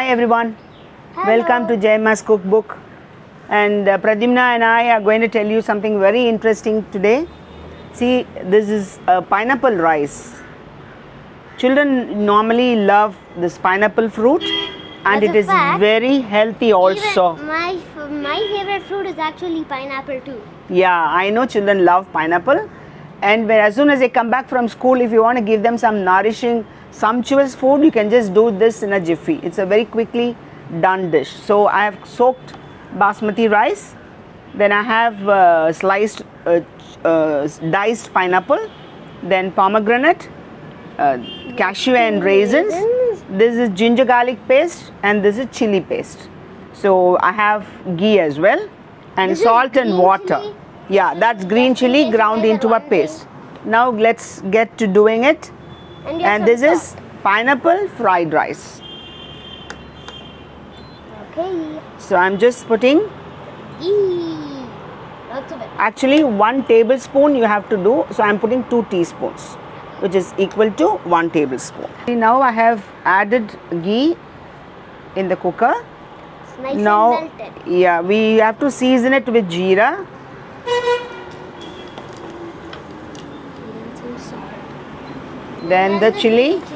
Hi everyone, Hello. welcome to Jaima's Cookbook, and Pradyumna and I are going to tell you something very interesting today. See, this is pineapple rice. Children normally love this pineapple fruit, and As it a is fact, very healthy also. Even my favorite fruit is actually pineapple too. Yeah, I know children love pineapple, and as soon as they come back from school, if you want to give them some nourishing, sumptuous food, you can just do this in a jiffy. It's a very quickly done dish. So I have soaked basmati rice, then I have sliced diced pineapple, then pomegranate, cashew and raisins. This is ginger garlic paste, and this is chili paste. So I have ghee as well, and This is salt and green water. chili? Yeah, that's green chili ground into a paste. Now let's get to doing it. And, And this is pineapple fried rice. okay. So I'm just putting, Eee. Lots of it. actually 1 tablespoon you have to do. So I'm putting 2 teaspoons, which is equal to 1 tablespoon. Now I have added ghee in the cooker. It's nice Now, and melted. yeah, we have to season it with jeera. And some salt. Then the That's chili. paste.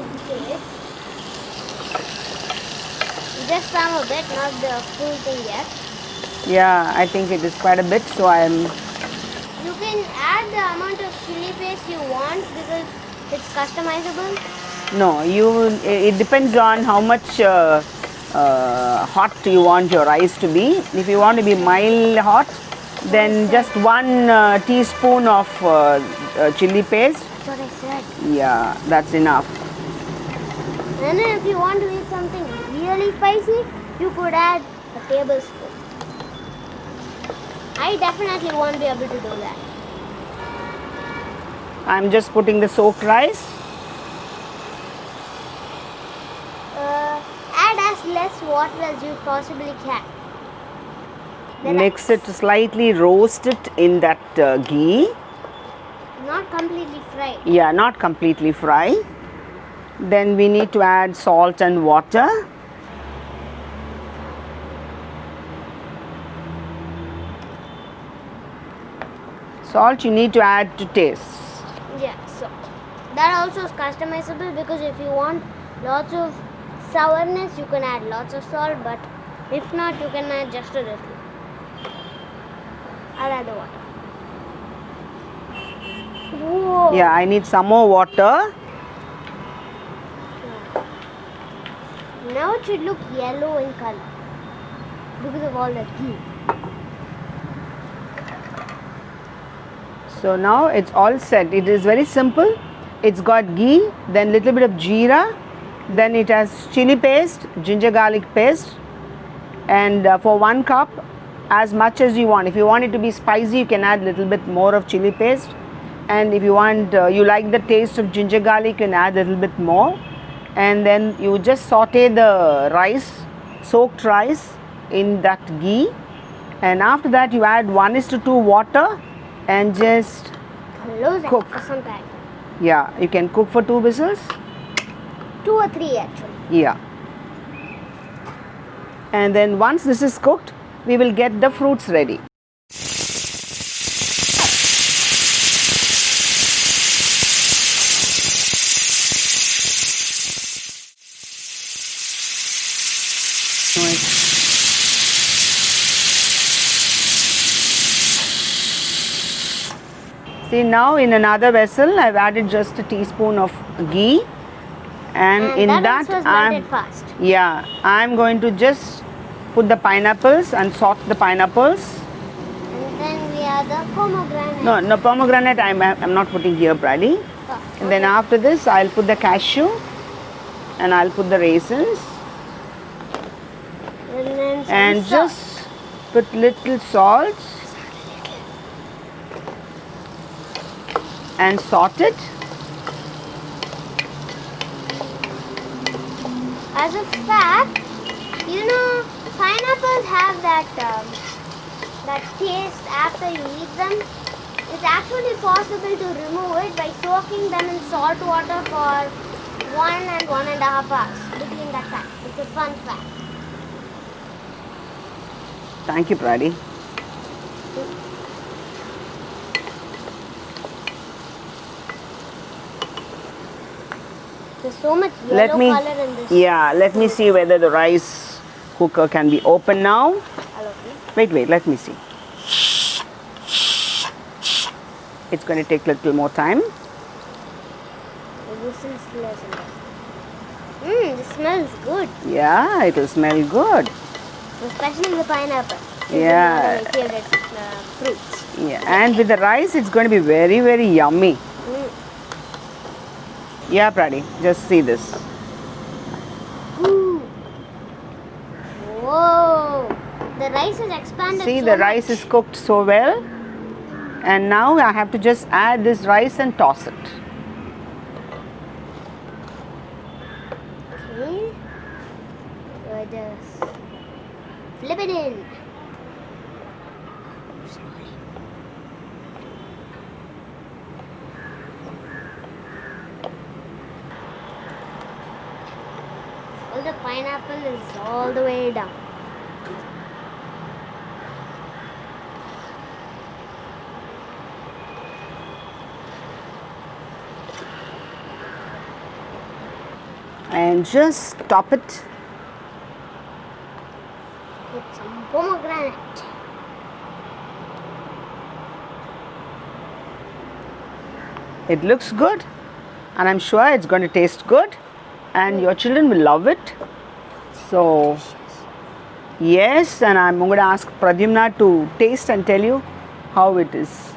Just some of it, not the full thing yet. Yeah, I think it is quite a bit. So I'm, You can add the amount of chili paste you want because it's customizable. no, it depends on how much hot you want your rice to be. If you want to be mild hot, then just 1 teaspoon of chili paste. That's what I said. Yeah, that's enough. And then if you want to eat something really spicy, you could add a tablespoon. I definitely won't be able to do that. I'm just putting the soaked rice. Add as less water as you possibly can. The Mix rice. it slightly, roast it in that ghee. Not completely fried. Yeah, not completely fry. Then we need to add salt and water. Salt you need to add to taste. Yeah, so that also is customizable because if you want lots of sourness, you can add lots of salt, but if not, you can add just a little. I'll add the water. Whoa. Yeah, I need some more water. Now it should look yellow in color because of all that ghee. So now it's all set. It is very simple. It's got ghee, then little bit of jeera, then it has chili paste, ginger garlic paste, and for 1 cup, as much as you want. If you want it to be spicy, you can add little bit more of chili paste, and if you want, you like the taste of ginger garlic, you can add a little bit more, and then you just saute the rice, soaked rice, in that ghee, and after that you add 1:2 water. And just Close it Cook. for some time. yeah, you can cook for 2 whistles. 2 or 3 actually. Yeah. And then once this is cooked, we will get the fruits ready. See, now in another vessel I've added just a teaspoon of ghee, and in that that also is I'm melted fast. I'm going to just put the pineapples and salt the pineapples. And then we have the pomegranate. No, pomegranate I'm not putting here, Brady. Oh, And then after this I'll put the cashew, and I'll put the raisins, and then some and salt. just put little salt and saute it. As a fact, you know, pineapples have that taste after you eat them. It's actually possible to remove it by soaking them in salt water for 1 and 1.5 hours between that time. It's a fun fact. Thank you, Pradi. There's so much yellow Let me, color in this. yeah, let me see whether the rice cooker can be open now. Hello, Wait, let me see. It's going to take a little more time. the whistle still hasn't done. This smells good. Yeah, it will smell good. Especially the pineapple. It's Yeah. one of my favorite fruits. Yeah, and with the rice, it's going to be very, very yummy. Mm. Yeah, Pradi, just see this. Ooh. Whoa. The rice is expanded. See, so the much. rice is cooked so well. And now I have to just add this rice and toss it. Okay. So just flip it in. Well, the pineapple is all the way down. And just top it. With some pomegranate. It looks good. And I'm sure it's going to taste good. And your children will love it. So, yes, and I'm going to ask Pradyumna to taste and tell you how it is.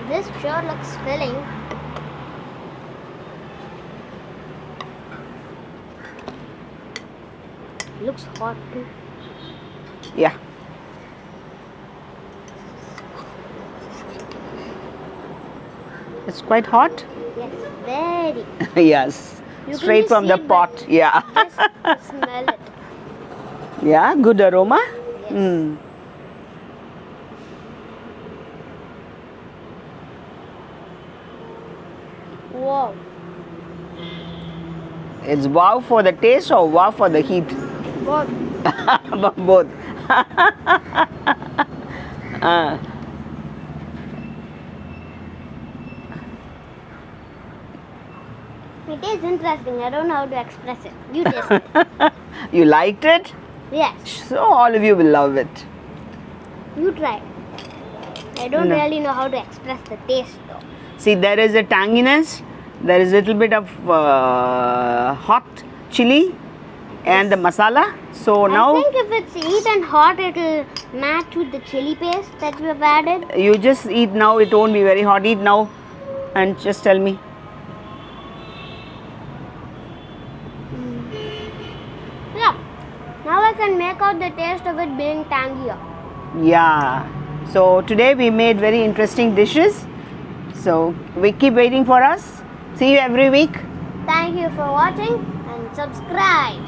This sure looks filling. Looks hot too. Yeah. It's quite hot. Yes, very. Yes. You can Straight just from see the it by- pot. Yeah. Just smell it. Yeah, good aroma. Yes. Mm. Wow. It's wow for the taste or wow for the heat? Wow. Both. It is interesting. I don't know how to express it. You taste it. You liked it? Yes. So all of you will love it. You try. I don't No. really know how to express the taste though. See, there is a tanginess, there is a little bit of hot chili and the masala. So I now think if it's eaten hot, it'll match with the chili paste that we have added. you just eat now, it won't be very hot. Eat now and just tell me. Yeah. Now I can make out the taste of it being tangier. Yeah. So today we made very interesting dishes. So we keep waiting for us. See you every week. Thank you for watching and subscribe.